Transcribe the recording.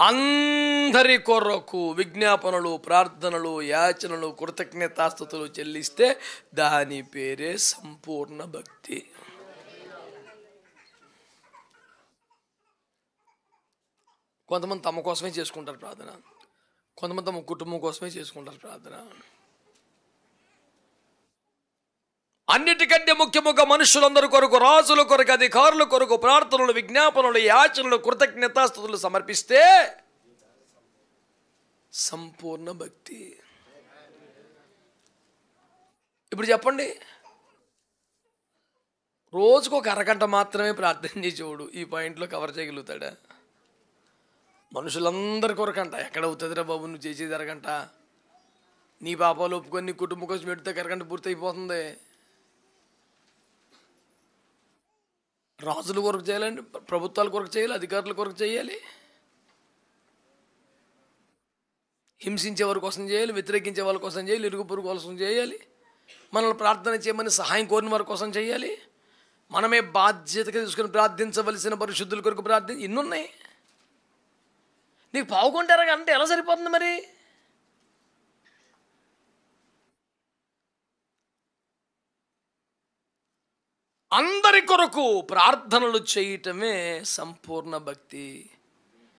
అందరి కొరకు విజ్ఞాపనలు, ప్రార్థనలు, యాచనలు, కృతజ్ఞతాస్తుతులు చెల్లిస్తే దాని పేరే సంపూర్ణ భక్తి. కొంతమంది తమ కోసమే చేసుకుంటారు ప్రార్థన, కొంతమంది తమ కుటుంబం కోసమే చేసుకుంటారు ప్రార్థన. అన్నిటికంటే ముఖ్యముగా మనుషులందరి కొరకు, రాజుల కొరకు, అధికారుల కొరకు ప్రార్థనలు, విజ్ఞాపనలు, యాచనలు, కృతజ్ఞతాస్తుతులు సమర్పిస్తే సంపూర్ణ భక్తి. ఇప్పుడు చెప్పండి, రోజుకు ఒక అరగంట మాత్రమే ప్రార్థన చేసేవాడు ఈ పాయింట్లో కవర్ చేయగలుగుతాడా? మనుషులందరి కొరకంట. ఎక్కడ అవుతుందిరా బాబు నువ్వు చేసేది అరగంట? నీ పాపాలు ఒప్పుకొని నీ కుటుంబం కోసం పెడితే అరగంట పూర్తి అయిపోతుంది. రాజుల కొరకు చేయాలండి, ప్రభుత్వాల కొరకు చేయాలి, అధికారుల కొరకు చేయాలి, హింసించే వారి కోసం చేయాలి, వ్యతిరేకించే వాళ్ళ కోసం చేయాలి, ఇరుగు పొరుగు కోసం చేయాలి, మనల్ని ప్రార్థన చేయమని సహాయం కోరిన వారి కోసం చేయాలి, మనమే బాధ్యతగా తీసుకుని ప్రార్థించవలసిన పరిశుద్ధుల కొరకు ఇన్ని ఉన్నాయి. నీకు పావుకుంటారా అంటే ఎలా సరిపోతుంది మరి? అందరి కొరకు ప్రార్థనలు చేయటమే సంపూర్ణ భక్తి.